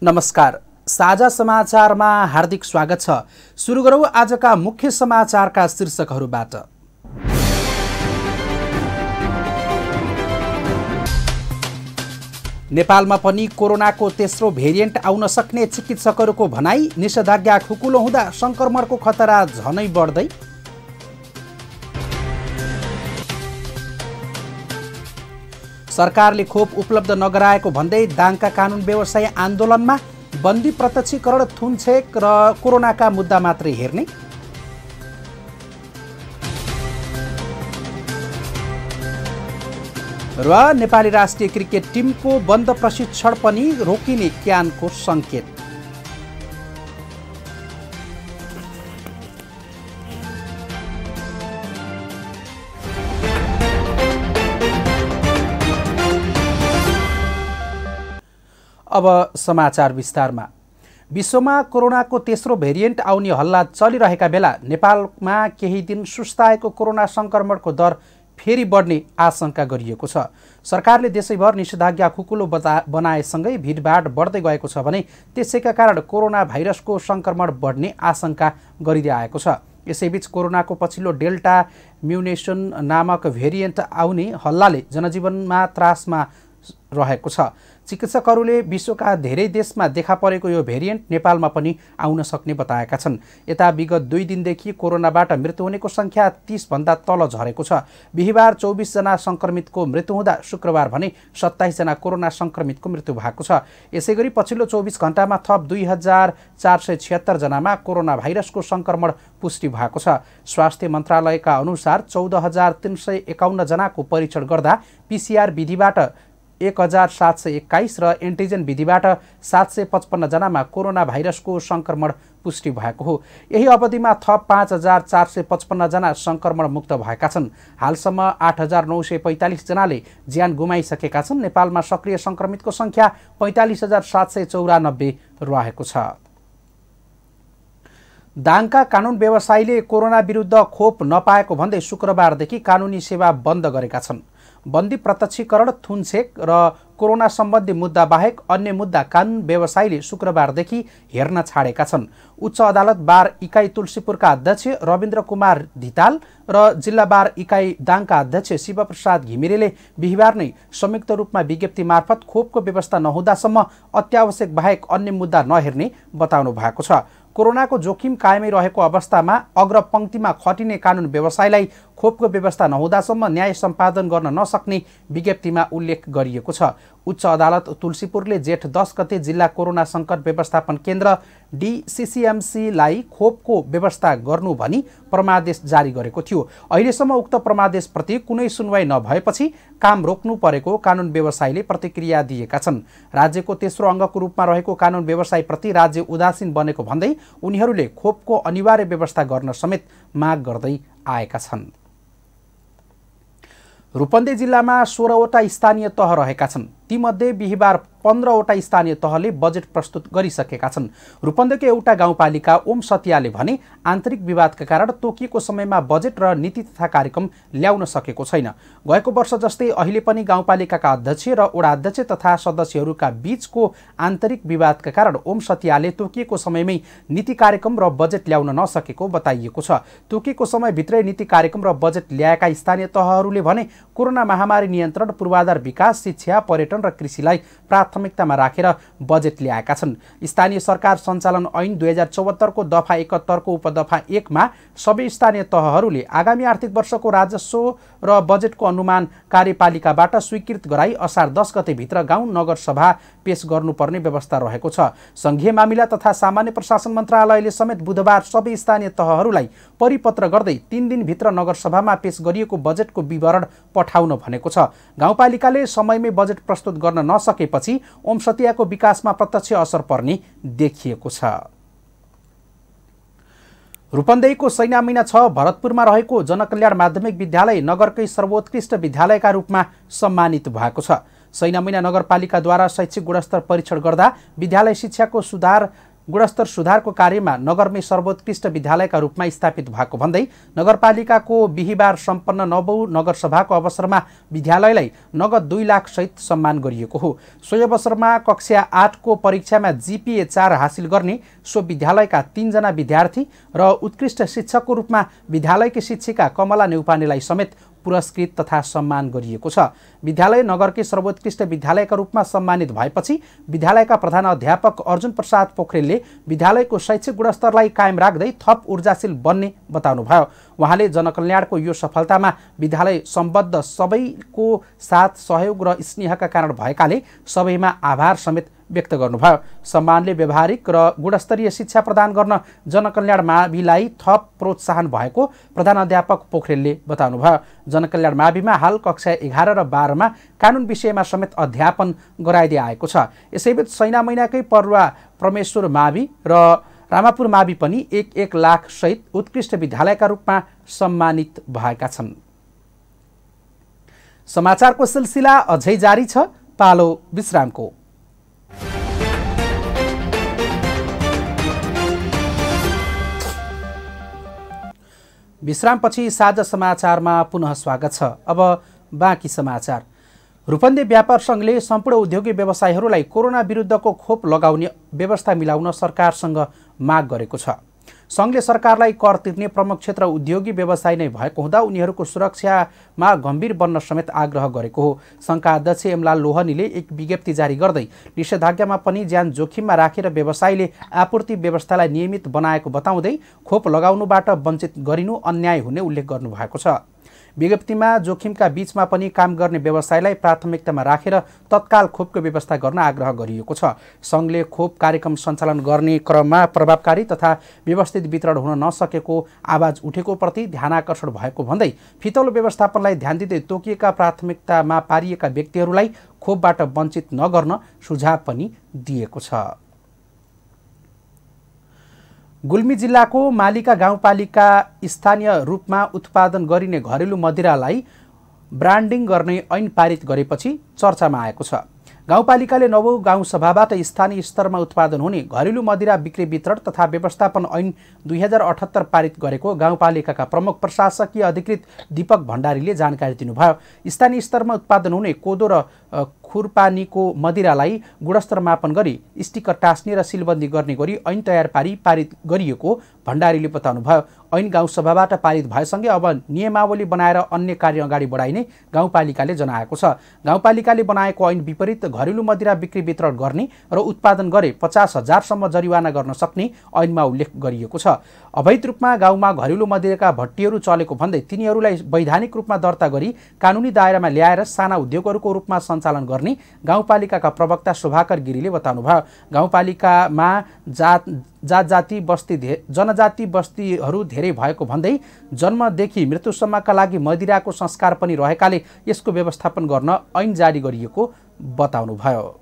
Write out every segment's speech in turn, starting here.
नमस्कार। साझा समाचारमा हार्दिक स्वागत छ। सुरु गरौँ आजका मुख्य समाचारका शीर्षकहरूबाट। नेपालमा पनि कोरोनाको तेस्रो भेरिएन्ट आउन सक्ने चिकित्सकहरूको भनाई। निषेधाज्ञा खुकुलो हुँदा संक्रमणको खतरा झनै बढ्दै। सरकारले खोप उपलब्ध नगराएको भन्दै दाङका कानुन व्यवसायी आन्दोलनमा। बन्दी प्रत्यक्षीकरण, थुनछेक र कोरोनाका मुद्दा मात्रै हेर्ने। र नेपाली राष्ट्रिय क्रिकेट टिमको बन्द प्रशिक्षण पनि रोकिने क्यानको सङ्केत। अब समाचार विस्तारमा। विश्वमा कोरोनाको तेस्रो भेरिएन्ट आउने हल्ला चलिरहेका बेला नेपालमा केही दिन सुस्ताएको कोरोना संक्रमणको दर फेरि बढ्ने आशंका गरिएको छ। सरकारले देशैभर निषेधाज्ञा खुकुलो बनाएसँगै भिडभाड बढ्दै गएको छ भने त्यसैका कारण कोरोना भाइरसको संक्रमण बढ्ने आशंका गरिँदै आएको छ। यसैबीच कोरोनाको पछिल्लो डेल्टा म्युटेसन नामक भेरिएन्ट आउने हल्लाले जनजीवनमा त्रासमा रहेको छ। चिकित्सकहरूले विश्वका धेरै देशमा देखा परेको यो भेरिएन्ट नेपालमा पनि आउन सक्ने बताएका छन्। यता विगत 2 दिनदेखि कोरोनाबाट मृत्यु हुनेको सङ्ख्या 30 भन्दा तल झरेको छ। बिहिबार 24 जना संक्रमितको मृत्यु हुँदा शुक्रबार भने 27 जना कोरोना संक्रमितको मृत्यु भएको छ। यसैगरी पछिल्लो 24 घण्टामा थप 2476 जनामा कोरोना भाइरसको संक्रमण पुष्टि भएको छ। स्वास्थ्य मन्त्रालयका अनुसार 14351 जनाको परीक्षण गर्दा पीसीआर विधिबाट 1721 र एन्टिजेन विधिबाट 755 जनामा कोरोना भाइरसको संक्रमण पुष्टि भएको हो। यही अवधिमा थप 5455 जना संक्रमण मुक्त भएका छन्। हालसम्म 8945 जनाले ज्यान गुमाइसकेका छन्। नेपालमा सक्रिय संक्रमितको सङ्ख्या 45794 रहेको छ। दाङका कानुन व्यवसायीले कोरोना विरुद्ध खोप नपाएको भन्दै शुक्रबारदेखि कानुनी सेवा बन्द गरेका छन्। बन्दी प्रत्यक्षीकरण, थुनछेक र कोरोना सम्बन्धी मुद्दा बाहेक अन्य मुद्दा कानुन व्यवसायीले शुक्रबारदेखि हेर्न छाडेका छन्। उच्च अदालत बार इकाइ तुलसीपुरका अध्यक्ष रविन्द्र कुमार धिताल र जिल्ला बार इकाइ दाङका अध्यक्ष शिवप्रसाद घिमिरेले बिहिबार नै संयुक्त रूपमा विज्ञप्ति मार्फत खोपको व्यवस्था नहुँदासम्म अत्यावश्यक बाहेक अन्य मुद्दा नहेर्ने बताउनु भएको छ। कोरोनाको जोखिम कायमै रहेको अवस्थामा अग्रपङ्क्तिमा खटिने कानुन व्यवसायलाई खोपको व्यवस्था नहुँदासम्म न्याय सम्पादन गर्न नसक्ने विज्ञप्तिमा उल्लेख गरिएको छ। उच्च अदालत तुलसीपुरले जेठ 10 गते जिल्ला कोरोना सङ्कट व्यवस्थापन केन्द्र DCCMCलाई खोपको व्यवस्था गर्नु भनी परमादेश जारी गरेको थियो। अहिलेसम्म उक्त परमादेशप्रति कुनै सुनवाई नभएपछि काम रोक्नु परेको कानुन व्यवसायीले प्रतिक्रिया दिएका छन्। राज्यको तेस्रो अङ्गको रूपमा रहेको कानुन व्यवसायप्रति राज्य उदासीन बनेको भन्दै उनीहरूले खोपको अनिवार्य व्यवस्था गर्न समेत माग गर्दै आएका छन्। रूपन्देही जिल्लामा 16वटा स्थानीय तह रहेका छन्। तीमध्ये बिहिबार 15वटा स्थानीय तहले बजेट प्रस्तुत गरिसकेका छन्। रूपन्देहीको एउटा गाउँपालिका ओम सतियाले भने आन्तरिक विवादका कारण तोकिएको समयमा बजेट र नीति तथा कार्यक्रम ल्याउन सकेको छैन। गएको वर्ष जस्तै अहिले पनि गाउँपालिकाका अध्यक्ष र वडा अध्यक्ष तथा सदस्यहरूका बीचको आन्तरिक विवादका कारण ओम सतियाले तोकिएको समयमै नीति कार्यक्रम र बजेट ल्याउन नसकेको बताइएको छ। तोकिएको समयभित्रै नीति कार्यक्रम र बजेट ल्याएका स्थानीय तहहरूले भने कोरोना महामारी नियन्त्रण, पूर्वाधार विकास, शिक्षा, पर्यटन र कृषिलाई प्राथमिकतामा राखेर बजेट ल्याएका छन्। स्थानीय सरकार सञ्चालन ऐन 2074 को दफा 71 को उपदफा 1 मा सबै स्थानीय तहहरूले आगामी आर्थिक वर्षको राजस्व र बजेटको अनुमान कार्यपालिकाबाट स्वीकृत गराई असार 10 गते भित्र गाउँ नगर सभा पेश गर्नुपर्ने व्यवस्था रहेको छ। संघीय मामिला तथा सामान्य प्रशासन मन्त्रालयले समेत बुधबार सबै स्थानीय तहहरूलाई परिपत्र गर्दै 3 दिनभित्र नगर सभामा पेश गरिएको बजेटको विवरण पठाउन भनेको छ। गाउँपालिकाले समयमै बजेट प्रस्तुत गर्न नसकेपछि ओम सतियाको विकासमा प्रत्यक्ष असर पर्ने देखिएको छ। रूपन्देहीको सैनामीना 6 भरतपुरमा रहेको जनकल्याण माध्यमिक विद्यालय नगरकै सर्वोत्कृष्ट विद्यालयका रूपमा सम्मानित भएको छ। सैनामीना नगरपालिकाद्वारा शैक्षिक गुणस्तर परीक्षण गर्दा विद्यालय शिक्षाको सुधार गुणस्तर सुधारको कार्यमा नगरमै सर्वोत्कृष्ट विद्यालयका रूपमा स्थापित भएको भन्दै नगरपालिकाको बिहिबार सम्पन्न 9औं नगरसभाको अवसरमा विद्यालयलाई नगद 2 लाख सहित सम्मान गरिएको हो। सोही अवसरमा कक्षा 8 को परीक्षामा GPA 4 हासिल गर्ने सो विद्यालयका 3 जना विद्यार्थी र उत्कृष्ट शिक्षकको रूपमा विद्यालयकी शिक्षिका कमला नेउपानेलाई समेत पुरस्कृत तथा सम्मान गरिएको छ। विद्यालय नगरकै सर्वोत्कृष्ट विद्यालयका रूपमा सम्मानित भएपछि विद्यालयका प्रधान अध्यापक अर्जुन प्रसाद पोखरेलले विद्यालयको शैक्षिक गुणस्तरलाई कायम राख्दै थप ऊर्जाशील बन्ने बताउनुभयो। उहाँले जनकल्याणको यो सफलतामा विद्यालय सम्बद्ध सबैको साथ सहयोग र स्नेहका कारण भएकाले सबैमा आभार समेत व्यक्त गर्नुभयो। सम्मानले व्यावहारिक र गुणस्तरीय शिक्षा प्रदान गर्न जनकल्याण माविलाई थप प्रोत्साहन भएको प्रधानाध्यापक पोखरेलले बताउनुभयो। जनकल्याण माविमा हाल कक्षा 11 र 12 मा कानुन विषयमा समेत अध्यापन गराइदिए आएको छ। यसैबीच सैना महिनाकै परुवा परमेश्वर मावि र रामापुर मावि पनि 1-1 लाख सहित उत्कृष्ट विद्यालयका रूपमा सम्मानित भएका छन्। समाचारको सिलसिला अझै जारी छ, पालो विश्रामको। विश्रामपछि साझा समाचारमा पुनः स्वागत छ। अब बाँकी समाचार। रूपन्देही व्यापार सङ्घले सम्पूर्ण उद्योगी व्यवसायीहरूलाई कोरोना विरुद्धको खोप लगाउने व्यवस्था मिलाउन सरकारसँग माग गरेको छ। सङ्घले सरकारलाई कर तिर्ने प्रमुख क्षेत्र उद्योगी व्यवसाय नै भएको हुँदा उनीहरूको सुरक्षामा गम्भीर बन्न समेत आग्रह गरेको हो। सङ्घका अध्यक्ष एमलाल लोहनीले एक विज्ञप्ति जारी गर्दै निषेधाज्ञामा पनि ज्यान जोखिममा राखेर व्यवसायीले आपूर्ति व्यवस्थालाई नियमित बनाएको बताउँदै खोप लगाउनुबाट वञ्चित गरिनु अन्याय हुने उल्लेख गर्नुभएको छ। विज्ञप्तिमा जोखिमका बीचमा पनि काम गर्ने व्यवसायलाई प्राथमिकतामा राखेर तत्काल खोपको व्यवस्था गर्न आग्रह गरिएको छ। सङ्घले खोप कार्यक्रम सञ्चालन गर्ने क्रममा प्रभावकारी तथा व्यवस्थित वितरण हुन नसकेको आवाज उठेको प्रति ध्यानाकर्षण भएको भन्दै फितलो व्यवस्थापनलाई ध्यान दिँदै तोकिएका प्राथमिकतामा पारिएका व्यक्तिहरूलाई खोपबाट वञ्चित नगर्न सुझाव पनि दिएको छ। गुल्मी जिल्लाको मालिका गाउँपालिका स्थानीय रूपमा उत्पादन गरिने घरेलु मदिरालाई ब्रान्डिङ गर्ने ऐन पारित गरेपछि चर्चामा आएको छ। गाउँपालिकाले 9औं गाउँसभाबाट स्थानीय स्तरमा उत्पादन हुने घरेलु मदिरा बिक्री वितरण तथा व्यवस्थापन ऐन 2078 पारित गरेको गाउँपालिकाका प्रमुख प्रशासकीय अधिकृत दीपक भण्डारीले जानकारी दिनुभयो। स्थानीय स्तरमा उत्पादन हुने कोदो र खुरपानीको मदिरालाई गुणस्तर मापन गरी स्टिकर टाँस्ने र सिलबन्दी गर्ने गरी ऐन तयार पारी पारित गरिएको भण्डारीले बताउनुभयो। ऐन गाउँसभाबाट पारित भएसँगै अब नियमावली बनाएर अन्य कार्य अगाडि बढाइने गाउँपालिकाले जनाएको छ। गाउँपालिकाले बनाएको ऐन विपरीत घरेलु मदिरा बिक्री वितरण गर्ने र उत्पादन गरे 50,000 सम्म जरिवाना गर्न सक्ने ऐनमा उल्लेख गरिएको छ। अवैध रूपमा गाउँमा घरेलु मदिराका भट्टीहरू चलेको भन्दै तिनीहरूलाई वैधानिक रूपमा दर्ता गरी कानुनी दायरामा ल्याएर साना उद्योगहरूको रूपमा सञ्चालन गर्ने गाउँपालिकाका प्रवक्ता शोभाकर गिरीले बताउनुभयो। गाउँपालिकामा जनजाति बस्तीहरू धेरै भएको भन्दै जन्मदेखि मृत्युसम्मका लागि मदिराको संस्कार पनि रहेकाले यसको व्यवस्थापन गर्न ऐन जारी गरिएको बताउनुभयो।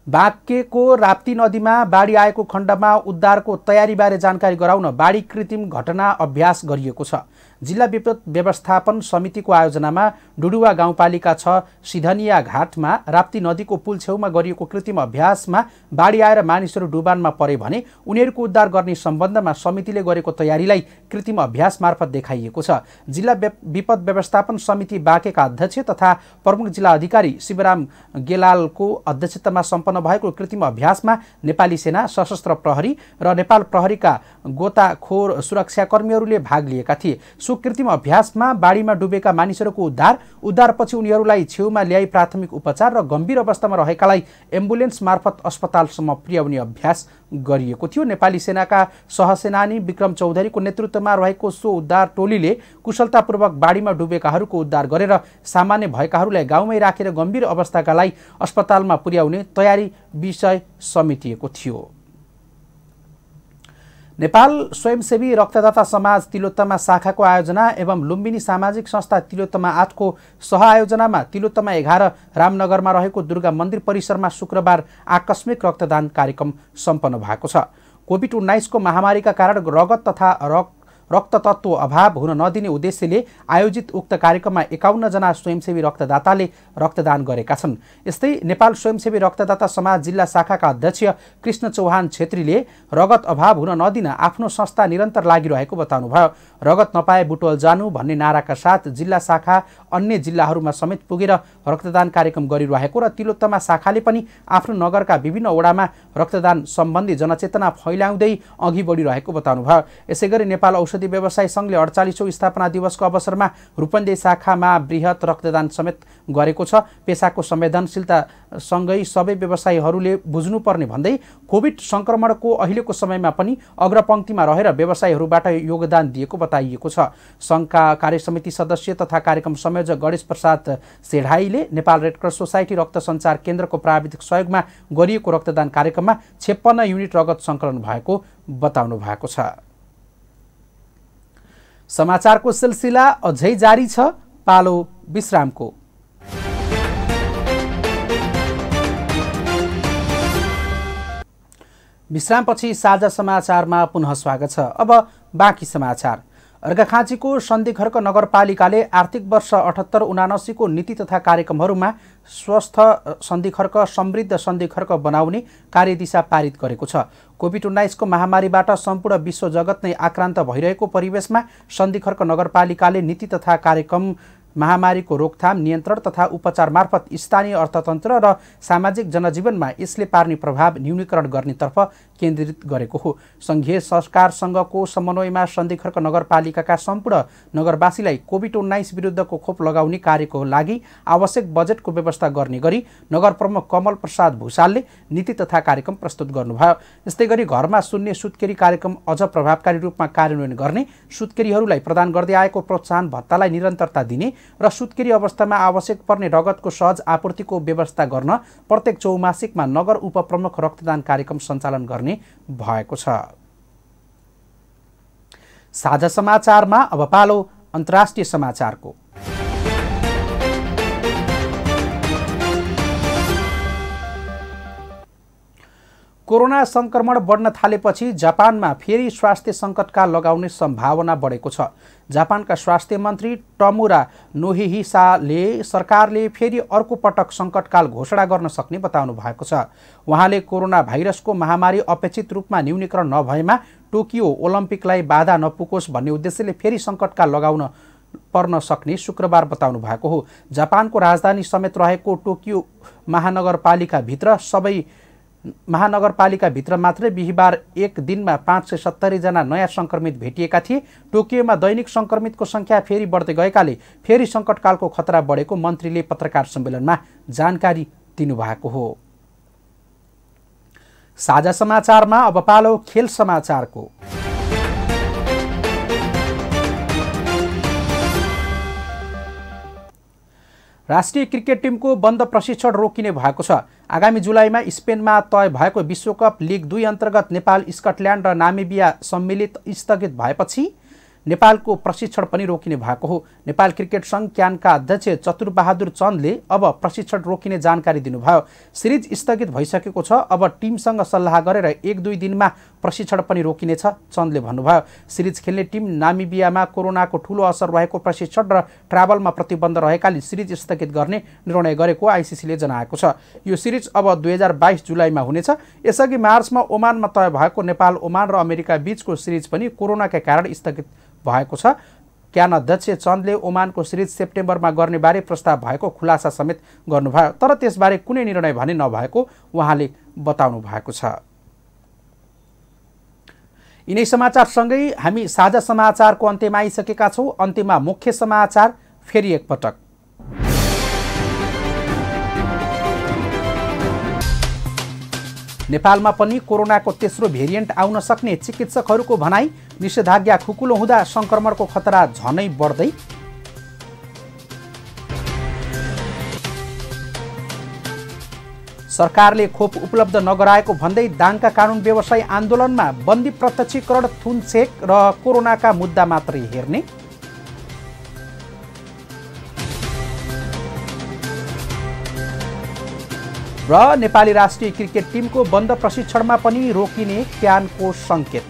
बाँकेको राप्ती नदीमा बाढी आएको खण्डमा उद्धारको तयारीबारे जानकारी गराउन बाढी कृत्रिम घटना अभ्यास गरिएको छ। जिल्ला विपद व्यवस्थापन समितिको आयोजनामा डुडुवा गाउँपालिका 6 सिधनिया घाटमा राप्ती नदीको पुल छेउमा गरिएको कृत्रिम अभ्यासमा बाढी आएर मानिसहरू डुबानमा परे भने उनीहरूको उद्धार गर्ने सम्बन्धमा समितिले गरेको तयारीलाई कृत्रिम अभ्यास मार्फत देखाइएको छ। जिल्ला विपद व्यवस्थापन समिति बाँकेका अध्यक्ष तथा प्रमुख जिल्ला अधिकारी शिवराम गेलालको अध्यक्षतामा सम्पन्न भएको कृत्रिम अभ्यासमा नेपाली सेना, सशस्त्र प्रहरी र नेपाल प्रहरीका गोताखोर सुरक्षाकर्मीहरूले भाग लिएका थिए। सो कृत्रिम अभ्यासमा बाढीमा डुबेका मानिसहरूको उद्धारपछि उनीहरूलाई छेउमा ल्याई प्राथमिक उपचार र गम्भीर अवस्थामा रहेकालाई एम्बुलेन्स मार्फत अस्पतालसम्म पुर्याउने अभ्यास गरिएको थियो। नेपाली सेनाका सहसेनानी विक्रम चौधरीको नेतृत्वमा रहेको सो उद्धार टोलीले कुशलतापूर्वक बाढीमा डुबेकाहरूको उद्धार गरेर सामान्य भएकाहरूलाई गाउँमै राखेर गम्भीर अवस्थाका लागि अस्पतालमा पुर्याउने तयारी विषय समेटिएको थियो। नेपाल स्वयंसेवी रक्तदाता समाज तिलोत्तमा शाखाको आयोजना एवं लुम्बिनी सामाजिक संस्था तिलोत्तमा 8 को सहआयोजनामा तिलोत्तमा 11 रामनगरमा रहेको दुर्गा मन्दिर परिसरमा शुक्रबार आकस्मिक रक्तदान कार्यक्रम सम्पन्न भएको छ। कोभिड-19 को महामारीका कारण रगत तथा रक्ततत्व अभाव हुन नदिने उद्देश्यले आयोजित उक्त कार्यक्रममा 51 जना स्वयंसेवी रक्तदाताले रक्तदान गरेका छन्। यस्तै नेपाल स्वयंसेवी रक्तदाता समाज जिल्ला शाखाका अध्यक्ष कृष्ण चौहान छेत्रीले रगत अभाव हुन नदिन आफ्नो संस्था निरन्तर लागिरहेको बताउनुभयो। रगत नपाए बुटवल जानु भन्ने नाराका साथ जिल्ला शाखा अन्य जिल्लाहरूमा समेत पुगेर रक्तदान कार्यक्रम गरिरहेको र तिलोत्तमा शाखाले पनि आफ्नो नगरका विभिन्न वडामा रक्तदान सम्बन्धी जनचेतना फैलाउँदै अघि बढिरहेको बताउनुभयो। यसैगरी नेपाल औषधि व्यवसाय सङ्घले 48औं स्थापना दिवसको अवसरमा रूपन्देही शाखामा बृहत रक्तदान समेत गरेको छ। पेसाको संवेदनशीलता सँगै सबै व्यवसायीहरूले बुझ्नुपर्ने भन्दै कोभिड संक्रमणको अहिलेको समयमा पनि अग्रपङ्क्तिमा रहेर व्यवसायीहरूबाट योगदान दिएको बताइएको छ। सङ्घका कार्यसमिति सदस्य तथा कार्यक्रम संयोजक गणेश प्रसाद सेढाईले नेपाल रेडक्रस सोसाइटी रक्त सञ्चार केन्द्रको प्राविधिक सहयोगमा गरिएको रक्तदान कार्यक्रममा 56 युनिट रगत सङ्कलन भएको बताउनु भएको छ। समाचारको सिलसिला अझै जारी छ, पालो विश्रामको। विश्रामपछि साझा समाचारमा पुनः स्वागत छ। अब बाँकी समाचार। अर्घाखाँचीको सन्धिखर्क नगरपालिकाले आर्थिक वर्ष 78-79 को नीति तथा कार्यक्रमहरूमा स्वस्थ सन्धिखर्क समृद्ध सन्धिखर्क बनाउने कार्यदिशा पारित गरेको छ। कोभिड-19 को महामारीबाट सम्पूर्ण विश्व जगत नै आक्रान्त भइरहेको परिवेशमा सन्धिखर्क नगरपालिकाले नीति तथा कार्यक्रम महामारीको रोकथाम, नियन्त्रण तथा उपचार मार्फत स्थानीय अर्थतन्त्र र सामाजिक जनजीवनमा यसले पार्ने प्रभाव न्यूनीकरण गर्नेतर्फ केन्द्रित गरेको हो। सङ्घीय सरकारसँगको समन्वयमा सन्धिखर्क नगरपालिकाका सम्पूर्ण नगरवासीलाई कोभिड-19 विरुद्धको खोप लगाउने कार्यको लागि आवश्यक बजेटको व्यवस्था गर्ने गरी नगर प्रमुख कमल प्रसाद भूषालले नीति तथा कार्यक्रम प्रस्तुत गर्नुभयो। यस्तै गरी घरमा सुन्ने सुत्केरी कार्यक्रम अझ प्रभावकारी रूपमा कार्यान्वयन गर्ने, सुत्केरीहरूलाई प्रदान गर्दै आएको प्रोत्साहन भत्तालाई निरन्तरता दिने र सुत्केरी अवस्थामा आवश्यक पर्ने रगतको सहज आपूर्तिको व्यवस्था गर्न प्रत्येक चौमासिकमा नगर उपप्रमुख रक्तदान कार्यक्रम सञ्चालन गर्ने भएको छ। साझा समाचारमा अब पालो अन्तर्राष्ट्रिय समाचारको। कोरोना संक्रमण बढ्न थालेपछि जापानमा फेरि स्वास्थ्य सङ्कटकाल लगाउने सम्भावना बढेको छ। जापानका स्वास्थ्य मन्त्री टमुरा नोहिहिसाले सरकारले फेरि अर्को पटक सङ्कटकाल घोषणा गर्न सक्ने बताउनु भएको छ। उहाँले कोरोना भाइरसको महामारी अपेक्षित रूपमा न्यूनीकरण नभएमा टोकियो ओलम्पिकलाई बाधा नपुगोस् भन्ने उद्देश्यले फेरि सङ्कटकाल लगाउन पर्न सक्ने शुक्रबार बताउनु भएको हो। जापानको राजधानी समेत रहेको टोकियो महानगरपालिकाभित्र मात्रै बिहिबार एक दिनमा 570 जना नयाँ सङ्क्रमित भेटिएका थिए। टोकियोमा दैनिक सङ्क्रमितको सङ्ख्या फेरि बढ्दै गएकाले फेरि सङ्कटकालको खतरा बढेको मन्त्रीले पत्रकार सम्मेलनमा जानकारी दिनुभएको हो। साझा समाचारमा अब पालो खेल समाचारको। राष्ट्रिय क्रिकेट टिमको बन्द प्रशिक्षण रोकिने भएको छ। आगामी जुलाईमा स्पेनमा तय भएको विश्वकप लिग 2 अन्तर्गत नेपाल, स्कटल्यान्ड र नामिबिया सम्मिलित स्थगित भएपछि नेपालको प्रशिक्षण पनि रोकिने भएको हो। नेपाल क्रिकेट सङ्घ क्यानका अध्यक्ष चतुरबहादुर चन्दले अब प्रशिक्षण रोकिने जानकारी दिनुभयो। सिरिज स्थगित भइसकेको छ, अब टिमसँग सल्लाह गरेर 1-2 दिनमा प्रशिक्षण पनि रोकिनेछ, चन्दले भन्नुभयो। सिरिज खेल्ने टिम नामिबियामा कोरोनाको ठूलो असर रहेको प्रशिक्षण र ट्राभलमा प्रतिबन्ध रहेकाले सिरिज स्थगित गर्ने निर्णय गरेको आइसिसीले जनाएको छ। यो सिरिज अब 2022 जुलाईमा हुनेछ। यसअघि मार्चमा ओमानमा तय भएको नेपाल, ओमान र अमेरिका बीचको सिरिज पनि कोरोनाका कारण स्थगित भएको छ। क्यान अध्यक्ष चन्दले ओमानको सिरिज सेप्टेम्बरमा गर्ने बारे प्रस्ताव भएको खुलासा समेत गर्नुभयो, तर त्यसबारे कुनै निर्णय भने नभएको उहाँले बताउनु भएको छ। यिनै समाचारसँगै हामी साझा समाचारको अन्त्यमा आइसकेका छौँ। अन्त्यमा मुख्य समाचार फेरि एकपटक। नेपालमा पनि कोरोनाको तेस्रो भेरिएन्ट आउन सक्ने चिकित्सकहरूको भनाई। निषेधाज्ञा खुकुलो हुँदा संक्रमणको खतरा झनै बढ्दै। सरकारले खोप उपलब्ध नगराएको भन्दै दाङका कानुन व्यवसायी आन्दोलनमा बन्दी प्रत्यक्षीकरण, थुनचेक र कोरोनाका मुद्दा मात्रै हेर्ने। र नेपाली राष्ट्रिय क्रिकेट टिमको बन्द प्रशिक्षणमा पनि रोकिने क्यानको सङ्केत।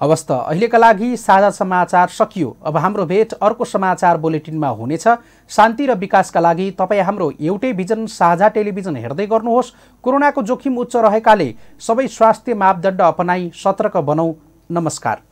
हवस् त, अहिलेका लागि साझा समाचार सकियो। अब हाम्रो भेट अर्को समाचार बुलेटिनमा हुनेछ। शान्ति र विकासका लागि तपाईँ हाम्रो एउटै भिजन साझा टेलिभिजन हेर्दै गर्नुहोस्। कोरोनाको जोखिम उच्च रहेकाले सबै स्वास्थ्य मापदण्ड अपनाई सतर्क बनौँ। नमस्कार।